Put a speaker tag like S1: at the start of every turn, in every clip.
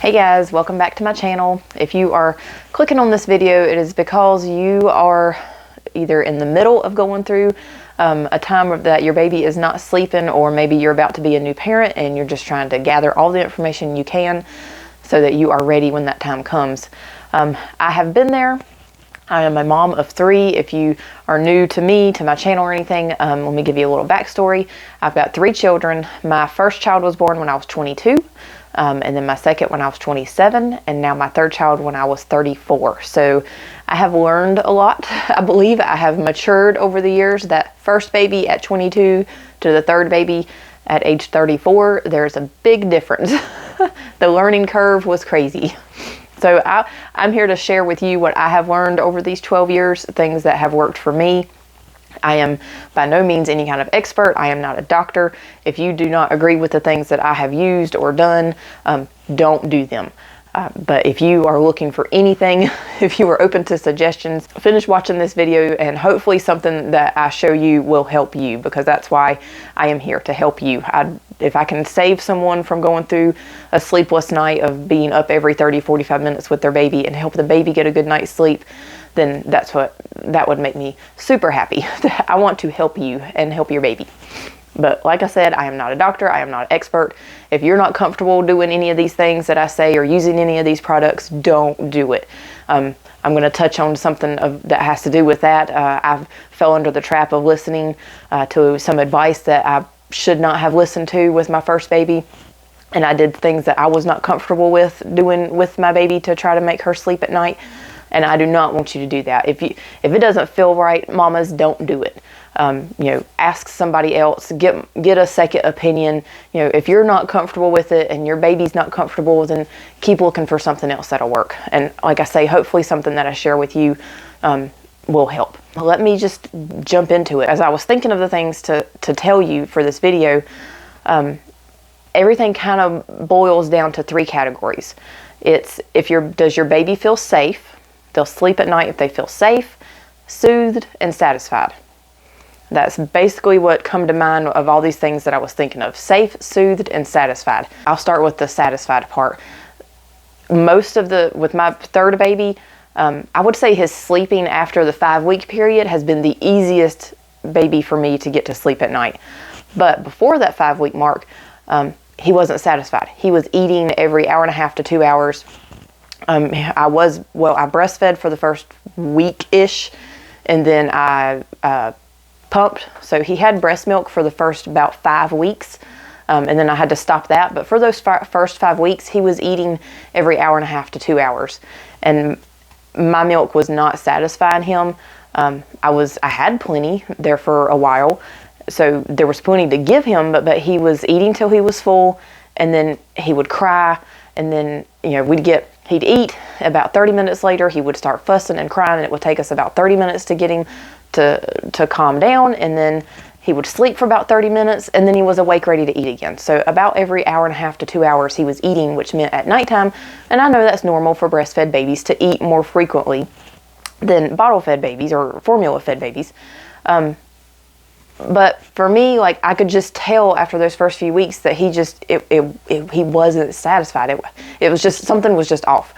S1: Hey guys, welcome back to my channel. If you are clicking on this video, it is because you are either in the middle of going through a time that your baby is not sleeping, or maybe you're about to be a new parent and you're just trying to gather all the information you can so that you are ready when that time comes. I have been there. I am a mom of 3. If you are new to me, to my channel or anything, let me give you a little backstory. I've got 3 children. My first child was born when I was 22. And then my second when I was 27, and now my third child when I was 34. So I have learned a lot. I believe I have matured over the years. That first baby at 22 to the third baby at age 34, there's a big difference. The learning curve was crazy. So I'm here to share with you what I have learned over these 12 years, things that have worked for me. I am by no means any kind of expert. I am not a doctor. If you do not agree with the things that I have used or done, don't do them. But if you are looking for anything, if you are open to suggestions, finish watching this video and hopefully something that I show you will help you, because that's why I am here, to help you. If I can save someone from going through a sleepless night of being up every 30-45 minutes with their baby and help the baby get a good night's sleep, then that would make me super happy. I want to help you and help your baby. But like I said, I am not a doctor. I am not an expert. If you're not comfortable doing any of these things that I say or using any of these products, don't do it. I'm going to touch on something that has to do with that. I fell under the trap of listening to some advice that I should not have listened to with my first baby. And I did things that I was not comfortable with doing with my baby to try to make her sleep at night. And I do not want you to do that. If it doesn't feel right, mamas, don't do it. Ask somebody else, get a second opinion. If you're not comfortable with it and your baby's not comfortable, then keep looking for something else that'll work. And like I say, hopefully something that I share with you will help. Let me just jump into it. As I was thinking of the things to tell you for this video, everything kind of boils down to 3 categories. It's does your baby feel safe? They'll sleep at night if they feel safe, soothed, and satisfied. That's basically what come to mind of all these things that I was thinking of. Safe, soothed, and satisfied. I'll start with the satisfied part. With my third baby, I would say his sleeping after the 5-week period has been the easiest baby for me to get to sleep at night. But before that 5-week mark, he wasn't satisfied. He was eating every hour and a half to 2 hours. I breastfed for the first week-ish, and then I pumped. So he had breast milk for the first about 5 weeks, and then I had to stop that. But for those first 5 weeks, he was eating every hour and a half to 2 hours, and my milk was not satisfying him. I had plenty there for a while, so there was plenty to give him, but he was eating till he was full, and then he would cry, and then he'd eat. About 30 minutes later, he would start fussing and crying, and it would take us about 30 minutes to get him to calm down, and then he would sleep for about 30 minutes, and then he was awake ready to eat again. So about every hour and a half to 2 hours he was eating, which meant at nighttime, and I know that's normal for breastfed babies to eat more frequently than bottle-fed babies or formula-fed babies. But for me, I could just tell after those first few weeks that he wasn't satisfied. It was just, something was just off.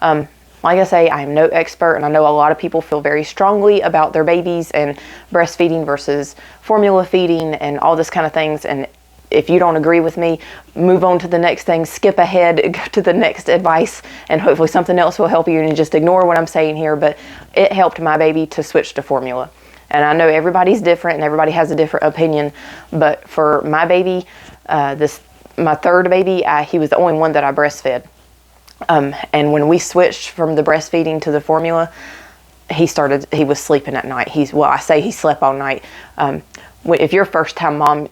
S1: Like I say, I am no expert, and I know a lot of people feel very strongly about their babies and breastfeeding versus formula feeding and all this kind of things. And if you don't agree with me, move on to the next thing, skip ahead, go to the next advice, and hopefully something else will help you, and just ignore what I'm saying here. But it helped my baby to switch to formula. And I know everybody's different and everybody has a different opinion, but for my baby, my third baby, he was the only one that I breastfed. And when we switched from the breastfeeding to the formula, he was sleeping at night. I say he slept all night. If you're a first-time mom,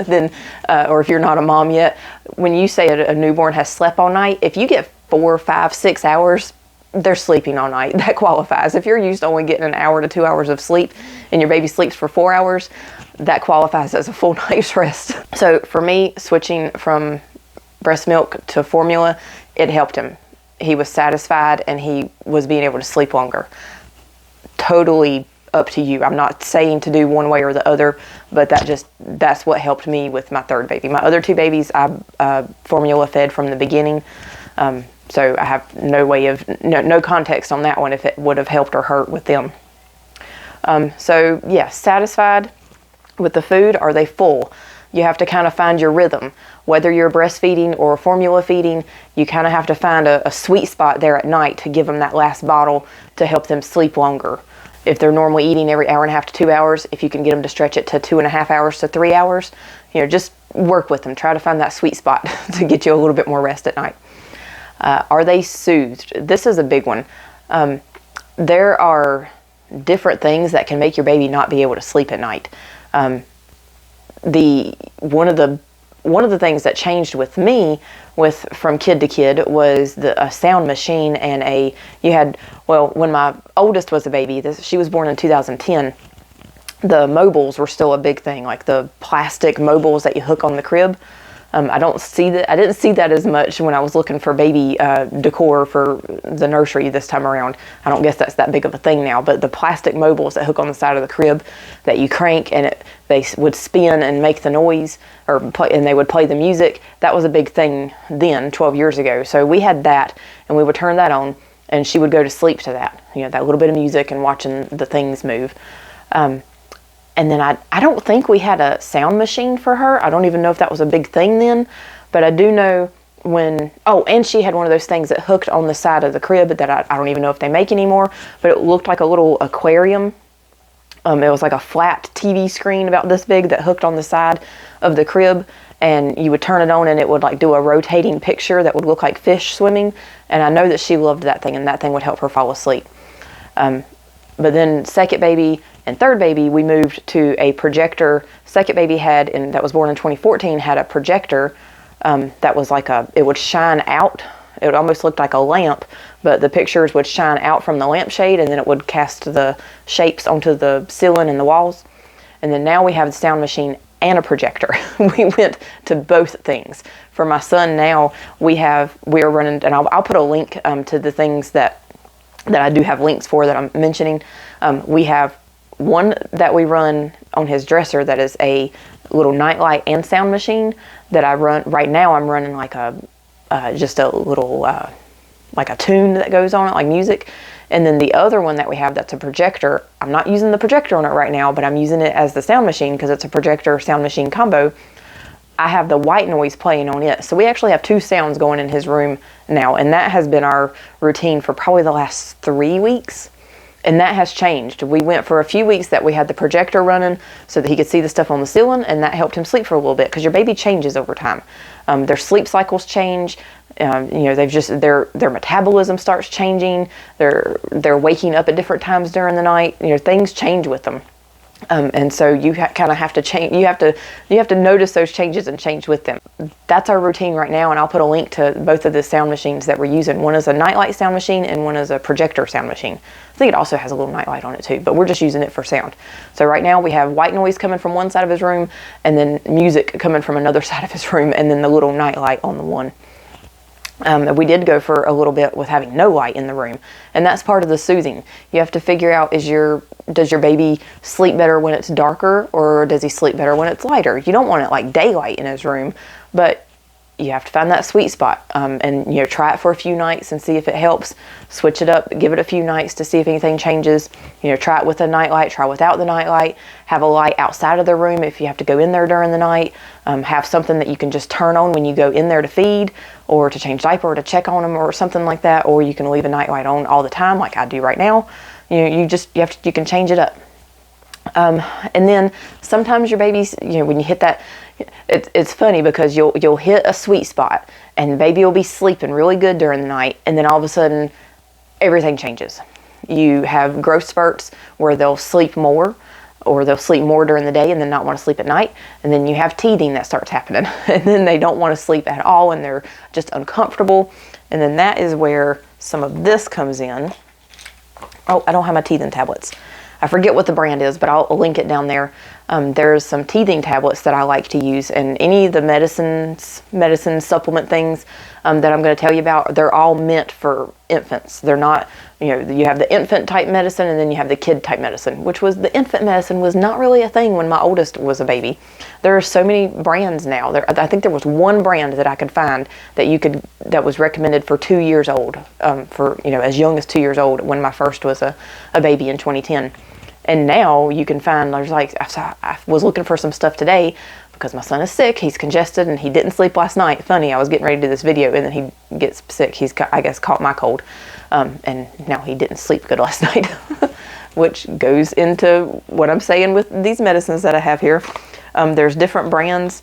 S1: then, or if you're not a mom yet, when you say a newborn has slept all night, if you get 4, 5, 6 hours, they're sleeping all night. That qualifies. If you're used to only getting an hour to 2 hours of sleep and your baby sleeps for 4 hours, that qualifies as a full night's rest. So for me, switching from breast milk to formula, it helped him. He was satisfied and he was being able to sleep longer. Totally up to you. I'm not saying to do one way or the other, but that's what helped me with my third baby. My other 2 babies, I formula fed from the beginning. So I have no way of, no context on that one if it would have helped or hurt with them. So yeah, satisfied with the food. Are they full? You have to kind of find your rhythm. Whether you're breastfeeding or formula feeding, you kind of have to find a sweet spot there at night to give them that last bottle to help them sleep longer. If they're normally eating every hour and a half to 2 hours, if you can get them to stretch it to 2.5 hours to 3 hours, just work with them. Try to find that sweet spot to get you a little bit more rest at night. Are they soothed? This is a big one. There are different things that can make your baby not be able to sleep at night. One of the things that changed with me from kid to kid was a sound machine and when my oldest was a baby, she was born in 2010, the mobiles were still a big thing, like the plastic mobiles that you hook on the crib. I didn't see that as much when I was looking for baby decor for the nursery this time around. I don't guess that's that big of a thing now, but the plastic mobiles that hook on the side of the crib that you crank and they would spin and make the noise and they would play the music. That was a big thing then, 12 years ago. So we had that and we would turn that on and she would go to sleep to that, that little bit of music and watching the things move. And then I don't think we had a sound machine for her. I don't even know if that was a big thing then, but I do know and she had one of those things that hooked on the side of the crib that I don't even know if they make anymore, but it looked like a little aquarium. It was like a flat TV screen about this big that hooked on the side of the crib, and you would turn it on and it would like do a rotating picture that would look like fish swimming. And I know that she loved that thing, and that thing would help her fall asleep. But then second baby and third baby, we moved to a projector. Second baby that was born in 2014, had a projector that was it would shine out. It almost looked like a lamp, but the pictures would shine out from the lampshade and then it would cast the shapes onto the ceiling and the walls. And then now we have the sound machine and a projector. We went to both things. For my son now, we are running, and I'll put a link to the things that I do have links for that I'm mentioning. We have one that we run on his dresser that is a little nightlight and sound machine that I run. Right now I'm running like just a little, like a tune that goes on it, like music. And then the other one that we have that's a projector, I'm not using the projector on it right now, but I'm using it as the sound machine because it's a projector sound machine combo. I have the white noise playing on it. So we actually have two sounds going in his room now, and that has been our routine for probably the last 3 weeks. And that has changed. We went for a few weeks that we had the projector running so that he could see the stuff on the ceiling, and that helped him sleep for a little bit because your baby changes over time. Their sleep cycles change. Their metabolism starts changing. They're waking up at different times during the night. Things change with them. And so you kind of have to change. You have to notice those changes and change with them. That's our routine right now, and I'll put a link to both of the sound machines that we're using. One is a nightlight sound machine, and one is a projector sound machine. I think it also has a little nightlight on it too, but we're just using it for sound. So right now we have white noise coming from one side of his room, and then music coming from another side of his room, and then the little nightlight on the one. We did go for a little bit with having no light in the room, and that's part of the soothing. You have to figure out, does your baby sleep better when it's darker, or does he sleep better when it's lighter? You don't want it like daylight in his room, but you have to find that sweet spot, and try it for a few nights and see if it helps. Switch it up, give it a few nights to see if anything changes. Try it with a nightlight, try without the nightlight. Have a light outside of the room if you have to go in there during the night. Have something that you can just turn on when you go in there to feed, or to change diaper, or to check on them, or something like that. Or you can leave a nightlight on all the time, like I do right now. You can change it up. And then sometimes your babies, when you hit that, it's funny because you'll hit a sweet spot and baby will be sleeping really good during the night, and then all of a sudden everything changes. You have growth spurts where they'll sleep more, or they'll sleep more during the day and then not want to sleep at night, and then you have teething that starts happening, and then they don't want to sleep at all and they're just uncomfortable, and then that is where some of this comes in. Oh, I don't have my teething tablets. I forget what the brand is, but I'll link it down there. There's some teething tablets that I like to use, and any of the medicine supplement things that I'm going to tell you about, they're all meant for infants. They're not, you have the infant type medicine and then you have the kid type medicine, which was the infant medicine was not really a thing when my oldest was a baby. There are so many brands now. I think there was one brand that I could find that was recommended for 2 years old, for as young as 2 years old when my first was a baby in 2010. And now you can find, I was looking for some stuff today because my son is sick, he's congested, and he didn't sleep last night. Funny, I was getting ready to do this video and then he gets sick. He's, I guess, caught my cold. And now he didn't sleep good last night, which goes into what I'm saying with these medicines that I have here. There's different brands,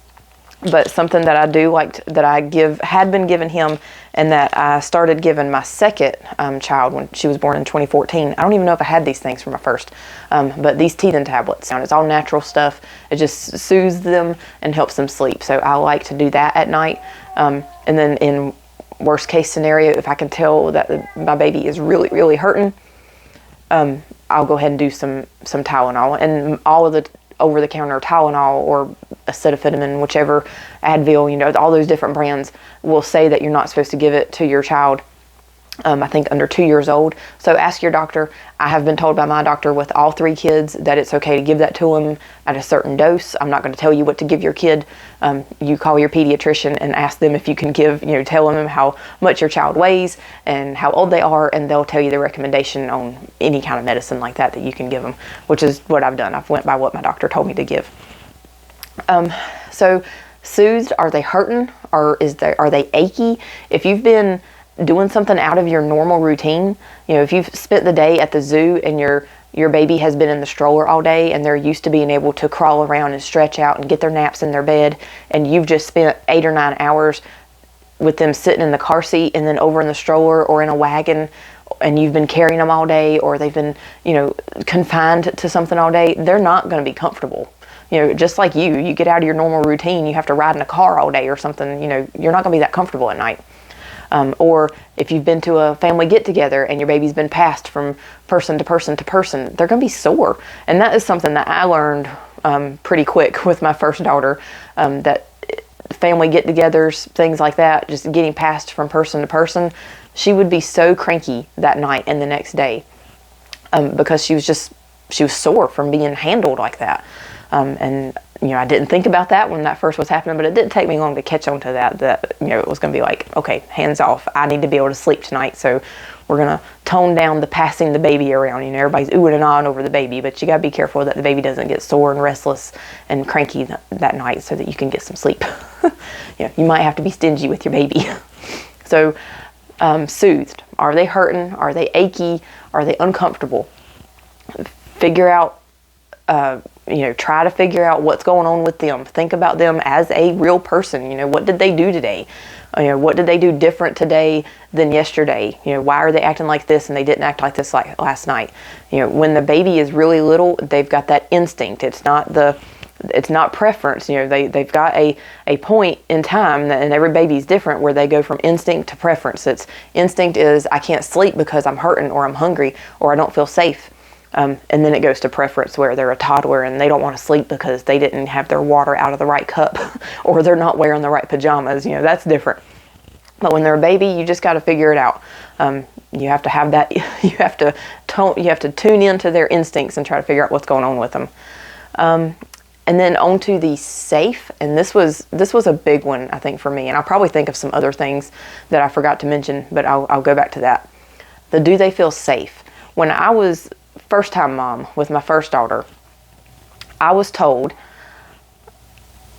S1: but something that I do like that I had been giving him, and that I started giving my second child when she was born in 2014. I don't even know if I had these things for my first, but these teething tablets. It's all natural stuff. It just soothes them and helps them sleep. So I like to do that at night. And then in worst case scenario, if I can tell that my baby is really, really hurting, I'll go ahead and do some Tylenol, and all of the over-the-counter Tylenol or acetaminophen, whichever, Advil, all those different brands will say that you're not supposed to give it to your child, I think under 2 years old. So ask your doctor. I have been told by my doctor with all 3 kids that it's okay to give that to them at a certain dose. I'm not going to tell you what to give your kid. You call your pediatrician and ask them if you can give, tell them how much your child weighs and how old they are, and they'll tell you the recommendation on any kind of medicine like that you can give them, which is what I've done. I've went by what my doctor told me to give. So soothed, are they hurting, or are they achy? If you've been doing something out of your normal routine, if you've spent the day at the zoo and your baby has been in the stroller all day and they're used to being able to crawl around and stretch out and get their naps in their bed, and you've just spent 8 or 9 hours with them sitting in the car seat and then over in the stroller or in a wagon, and you've been carrying them all day, or they've been confined to something all day, they're not going to be comfortable. Just like you get out of your normal routine, you have to ride in a car all day or something, you're not going to be that comfortable at night. Or if you've been to a family get-together and your baby's been passed from person to person to person, they're going to be sore. And that is something that I learned pretty quick with my first daughter, that family get-togethers, things like that, just getting passed from person to person, she would be so cranky that night and the next day, because she was sore from being handled like that. And I didn't think about that when that first was happening, but it didn't take me long to catch on to that it was going to be like, okay, hands off. I need to be able to sleep tonight, so we're going to tone down the passing the baby around. Everybody's oohing and ahhing over the baby, but you got to be careful that the baby doesn't get sore and restless and cranky that night so that you can get some sleep. You might have to be stingy with your baby. So, soothed. Are they hurting? Are they achy? Are they uncomfortable? Figure out, try to figure out what's going on with them. Think about them as a real person. What did they do today? What did they do different today than yesterday? Why are they acting like this and they didn't act like this like last night? When the baby is really little, they've got that instinct. It's not preference. They've got a point in time, and every baby's different, where they go from instinct to preference. Instinct is, I can't sleep because I'm hurting, or I'm hungry, or I don't feel safe. And then it goes to preference, where they're a toddler and they don't want to sleep because they didn't have their water out of the right cup, or they're not wearing the right pajamas. That's different. But when they're a baby, you just got to figure it out. You have to have that. You have to tune into their instincts and try to figure out what's going on with them. And then on to the safe, and this was a big one, I think, for me. And I'll probably think of some other things that I forgot to mention, but I'll go back to that. Do they feel safe? When I was first-time mom with my first daughter, I was told,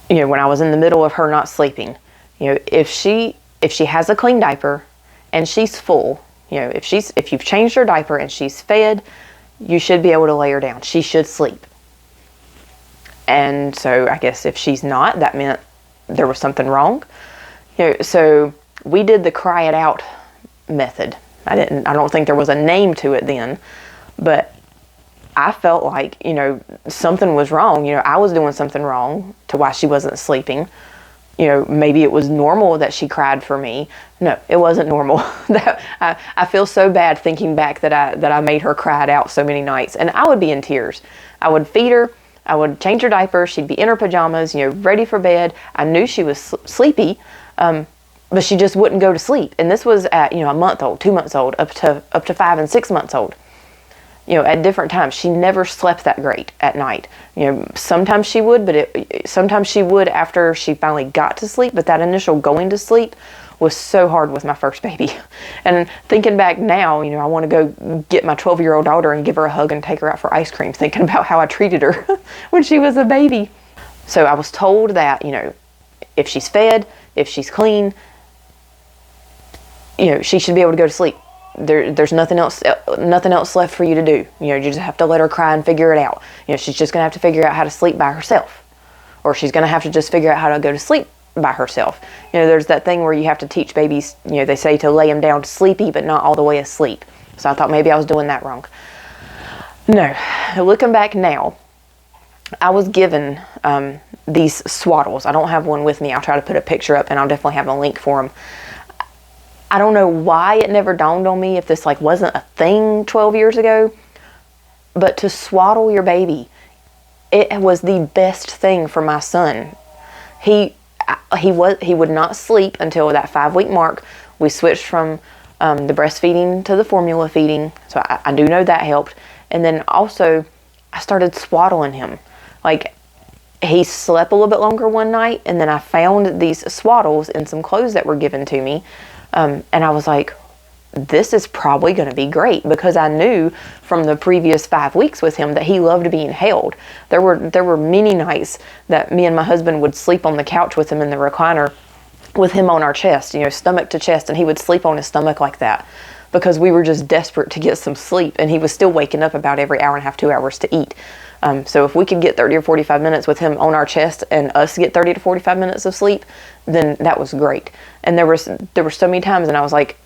S1: when I was in the middle of her not sleeping, if she has a clean diaper and she's full, if you've changed her diaper and she's fed, you should be able to lay her down. She should sleep. And so I guess if she's not, that meant there was something wrong. So we did the cry it out method. I don't think there was a name to it then, but I felt like, something was wrong. I was doing something wrong to why she wasn't sleeping. Maybe it was normal that she cried for me. No, it wasn't normal. I feel so bad thinking back that I made her cry it out so many nights, and I would be in tears. I would feed her, I would change her diaper. She'd be in her pajamas, you know, ready for bed. I knew she was sleepy, but she just wouldn't go to sleep. And this was at, you know, a month old, 2 months old, up to 5 and 6 months old. You know, at different times. She never slept that great at night. You know, sometimes she would, but sometimes she would after she finally got to sleep. But that initial going to sleep was so hard with my first baby. And thinking back now, you know, I want to go get my 12-year-old daughter and give her a hug and take her out for ice cream, thinking about how I treated her when she was a baby. So I was told that, you know, if she's fed, if she's clean, you know, she should be able to go to sleep. There's nothing else left for you to do. You know, you just have to let her cry and figure it out. You know, she's just going to have to figure out how to sleep by herself. Or she's going to have to just figure out how to go to sleep by herself. You know, there's that thing where you have to teach babies, you know, they say to lay them down sleepy, but not all the way asleep. So I thought maybe I was doing that wrong. No, looking back now, I was given these swaddles. I don't have one with me. I'll try to put a picture up and I'll definitely have a link for them. I don't know why it never dawned on me if this like wasn't a thing 12 years ago, but to swaddle your baby, it was the best thing for my son. He would not sleep until that 5-week mark. We switched from the breastfeeding to the formula feeding, so I do know that helped. And then also I started swaddling him. Like, he slept a little bit longer one night, and then I found these swaddles in some clothes that were given to me. And I was like, this is probably going to be great, because I knew from the previous 5 weeks with him that he loved being held. There were many nights that me and my husband would sleep on the couch with him in the recliner with him on our chest, you know, stomach to chest, and he would sleep on his stomach like that because we were just desperate to get some sleep, and he was still waking up about every hour and a half, 2 hours to eat. So if we could get 30 or 45 minutes with him on our chest and us get 30 to 45 minutes of sleep, then that was great. And there were so many times, and I was like,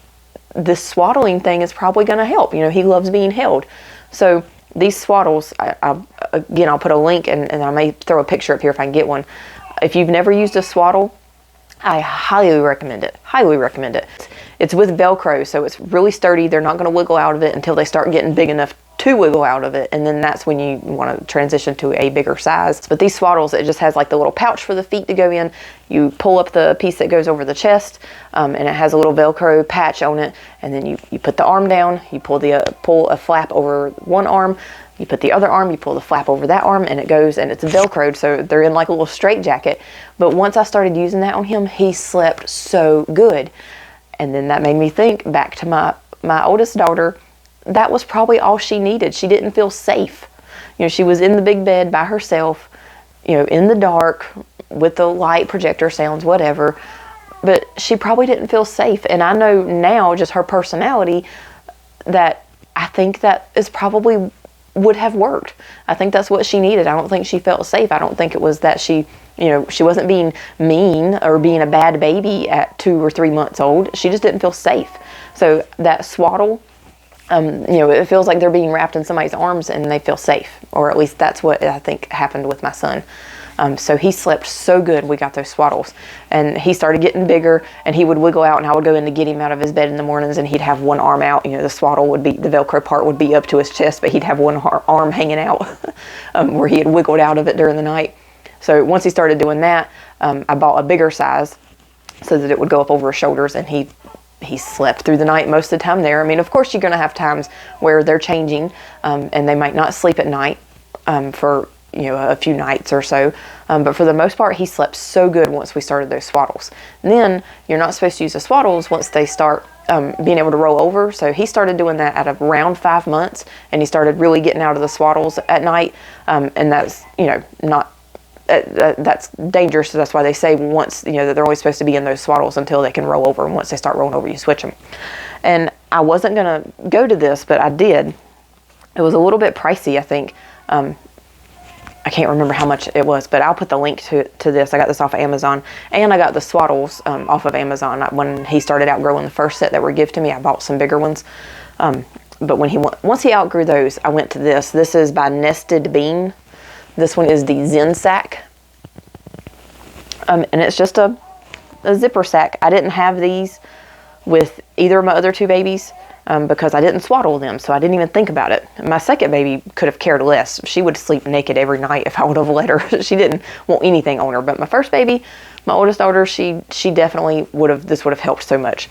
S1: this swaddling thing is probably going to help. You know, he loves being held. So these swaddles, again, I'll put a link, and I may throw a picture up here if I can get one. If you've never used a swaddle, I highly recommend it. Highly recommend it. It's with Velcro, so it's really sturdy. They're not going to wiggle out of it until they start getting big enough to wiggle out of it, and then that's when you want to transition to a bigger size. But these swaddles, it just has like the little pouch for the feet to go in. You pull up the piece that goes over the chest, and it has a little Velcro patch on it, and then you put the arm down, you pull a flap over one arm, you put the other arm, you pull the flap over that arm, and it goes, and it's Velcroed, so they're in like a little straight jacket. But once I started using that on him, he slept so good. And then that made me think back to my oldest daughter. That was probably all she needed. She didn't feel safe. You know, she was in the big bed by herself, you know, in the dark with the light, projector sounds, whatever. But she probably didn't feel safe. And I know now, just her personality, that I think that is probably would have worked. I think that's what she needed. I don't think she felt safe. I don't think it was that she, you know, she wasn't being mean or being a bad baby at 2 or 3 months old. She just didn't feel safe. So that swaddle, you know, it feels like they're being wrapped in somebody's arms and they feel safe, or at least that's what I think happened with my son. So he slept so good. We got those swaddles, and he started getting bigger, and he would wiggle out, and I would go in to get him out of his bed in the mornings, and he'd have one arm out. You know, the swaddle would be, the Velcro part would be up to his chest, but he'd have one arm hanging out where he had wiggled out of it during the night. So once he started doing that, I bought a bigger size so that it would go up over his shoulders, and he slept through the night most of the time there. I mean, of course, you're going to have times where they're changing, and they might not sleep at night for, you know, a few nights or so. But for the most part, he slept so good once we started those swaddles. And then you're not supposed to use the swaddles once they start being able to roll over. So he started doing that at around 5 months, and he started really getting out of the swaddles at night. And that's, you know, not, that's dangerous. So that's why they say once, you know, that they're always supposed to be in those swaddles until they can roll over. And once they start rolling over, you switch them. And I wasn't going to go to this, but I did. It was a little bit pricey, I think. I can't remember how much it was, but I'll put the link to this. I got this off of Amazon, and I got the swaddles off of Amazon. When he started outgrowing the first set that were given to me, I bought some bigger ones. But once he outgrew those, I went to this. This is by Nested Bean. This one is the Zen Sack, and it's just a zipper sack. I didn't have these with either of my other two babies. because I didn't swaddle them, so I didn't even think about it. My second baby could have cared less. She would sleep naked every night if I would have let her. She didn't want anything on her. But my first baby, my oldest daughter, she definitely would have, this would have helped so much.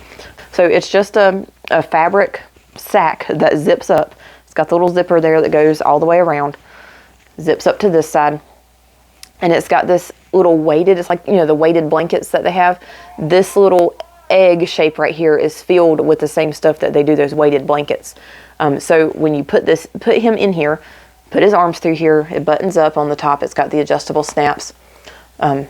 S1: So it's just a fabric sack that zips up. It's got the little zipper there that goes all the way around, zips up to this side. And it's got this little weighted, it's like, you know, the weighted blankets that they have. This little egg shape right here is filled with the same stuff that they do those weighted blankets. So when you put him in here, put his arms through here, it buttons up on the top. It's got the adjustable snaps. So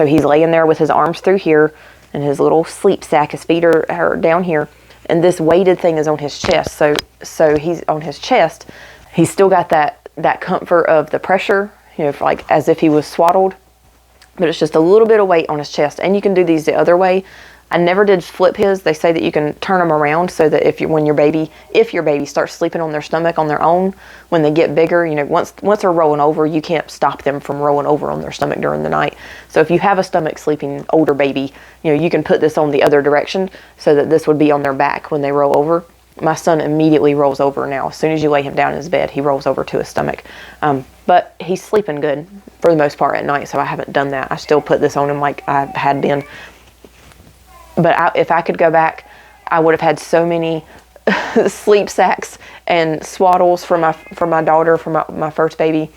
S1: he's laying there with his arms through here and his little sleep sack, his feet are down here. And this weighted thing is on his chest. So he's on his chest. He's still got that comfort of the pressure, you know, like as if he was swaddled. But it's just a little bit of weight on his chest. And you can do these the other way. I never did flip his. They say that you can turn them around so that if your baby starts sleeping on their stomach on their own, when they get bigger, you know, once they're rolling over, you can't stop them from rolling over on their stomach during the night. So if you have a stomach sleeping older baby, you know, you can put this on the other direction so that this would be on their back when they roll over. My son immediately rolls over now. As soon as you lay him down in his bed, he rolls over to his stomach. But he's sleeping good for the most part at night, so I haven't done that. I still put this on him like I had been. But if I could go back, I would have had so many sleep sacks and swaddles for my daughter, for my first baby,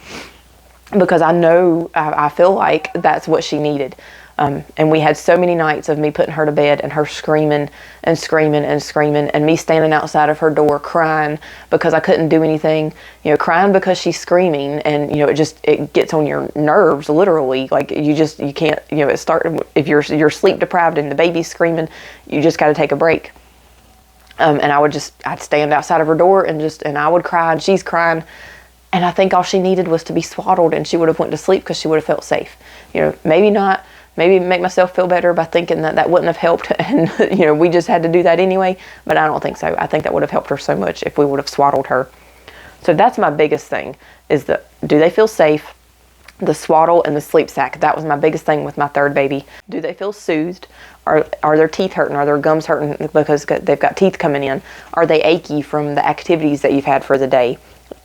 S1: because I feel like that's what she needed. And we had so many nights of me putting her to bed and her screaming and screaming and screaming, and me standing outside of her door crying because I couldn't do anything, you know, crying because she's screaming. And, you know, it gets on your nerves, literally. Like you can't, you know, if you're sleep deprived and the baby's screaming, you just got to take a break. And I'd stand outside of her door and I would cry and she's crying. And I think all she needed was to be swaddled, and she would have went to sleep because she would have felt safe. You know, maybe make myself feel better by thinking that wouldn't have helped, and you know, we just had to do that anyway. But I don't think so. I think that would have helped her so much if we would have swaddled her. So that's my biggest thing, is do they feel safe? The swaddle and the sleep sack. That was my biggest thing with my third baby. Do they feel soothed? Are their teeth hurting? Are their gums hurting because they've got teeth coming in? Are they achy from the activities that you've had for the day?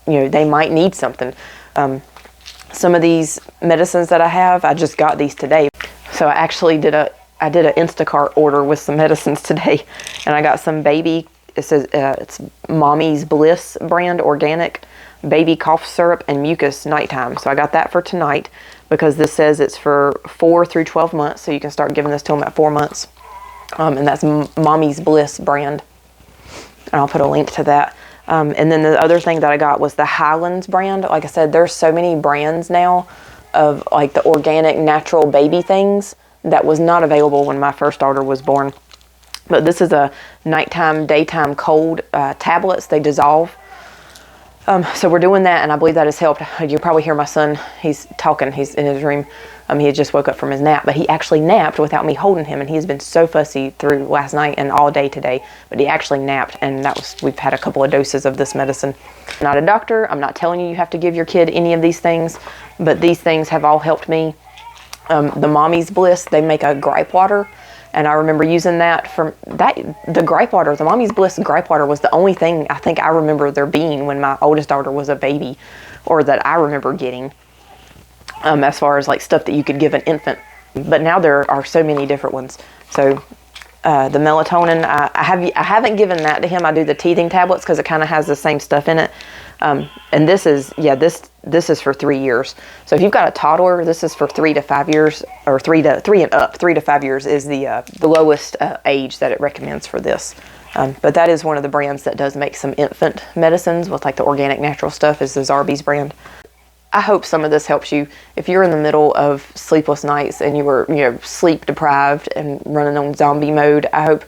S1: You know, they might need something. Some of these medicines that I have, I just got these today. So I actually did an Instacart order with some medicines today, and I got some baby, it says it's Mommy's Bliss brand organic baby cough syrup and mucus nighttime. So I got that for tonight because this says it's for 4 through 12 months. So you can start giving this to them at 4 months. And that's Mommy's Bliss brand. And I'll put a link to that. And then the other thing that I got was the Hyland brand. Like I said, there's so many brands now of like the organic natural baby things that was not available when my first daughter was born. But this is a nighttime, daytime cold tablets. They dissolve. So we're doing that, and I believe that has helped. You probably hear my son, he's talking, he's in his room. He had just woke up from his nap, but he actually napped without me holding him, and he has been so fussy through last night and all day today, but he actually napped, and we've had a couple of doses of this medicine. I'm not a doctor. I'm not telling you have to give your kid any of these things, but these things have all helped me. The Mommy's Bliss, they make a gripe water, and I remember using that the gripe water, the Mommy's Bliss gripe water was the only thing I think I remember there being when my oldest daughter was a baby, or that I remember getting. As far as like stuff that you could give an infant. But now there are so many different ones. So the melatonin, I haven't given that to him. I do the teething tablets because it kind of has the same stuff in it. And this is for 3 years. So if you've got a toddler, this is for 3 to 5 years, or 3 and up. 3 to 5 years is the lowest age that it recommends for this. But that is one of the brands that does make some infant medicines with like the organic natural stuff, is the Zarbee's brand. I hope some of this helps you. If you're in the middle of sleepless nights and you were, you know, sleep deprived and running on zombie mode, I hope,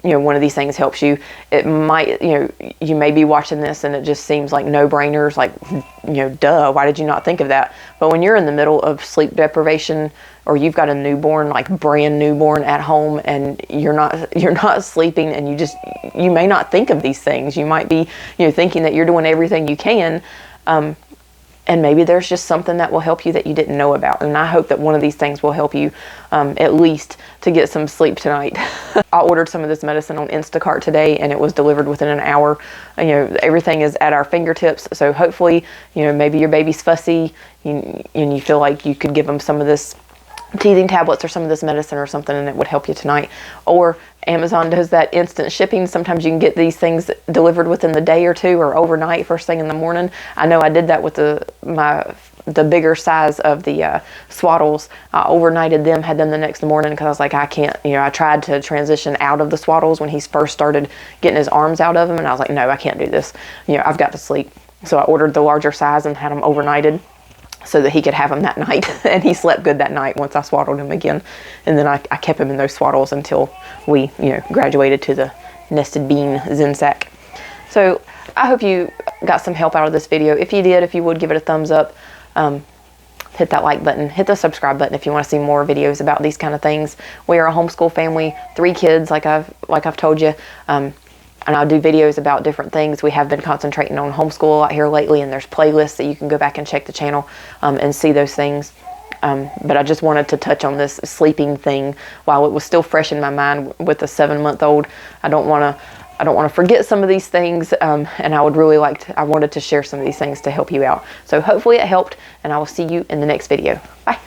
S1: you know, one of these things helps you. It might, you know, you may be watching this and it just seems like no-brainers, like, you know, duh, why did you not think of that? But when you're in the middle of sleep deprivation, or you've got a newborn, like brand newborn at home, and you're not sleeping, and you may not think of these things. You might be, you know, thinking that you're doing everything you can, And maybe there's just something that will help you that you didn't know about. And I hope that one of these things will help you at least to get some sleep tonight. I ordered some of this medicine on Instacart today, and it was delivered within an hour. You know, everything is at our fingertips. So hopefully, you know, maybe your baby's fussy and you feel like you could give them some of this teething tablets or some of this medicine or something, and it would help you tonight. Or Amazon does that instant shipping. Sometimes you can get these things delivered within the day or two, or overnight, first thing in the morning. I know I did that with the bigger size of the Swaddles. I overnighted them, had them the next morning, because I was like, I can't, you know, I tried to transition out of the Swaddles when he first started getting his arms out of them, and I was like, no, I can't do this. You know, I've got to sleep. So I ordered the larger size and had them overnighted, so that he could have him that night. And he slept good that night once I swaddled him again. And then I kept him in those swaddles until we, you know, graduated to the nested Bean Zen Sack. So I hope you got some help out of this video. If you did, if you would, give it a thumbs up. Hit that like button, hit the subscribe button if you want to see more videos about these kind of things. We are a homeschool family, 3 kids, like I've told you. And I'll do videos about different things. We have been concentrating on homeschool a lot here lately, and there's playlists that you can go back and check the channel and see those things. But I just wanted to touch on this sleeping thing while it was still fresh in my mind with a 7-month-old. I don't want to forget some of these things, and I wanted to share some of these things to help you out. So hopefully it helped, and I will see you in the next video. Bye.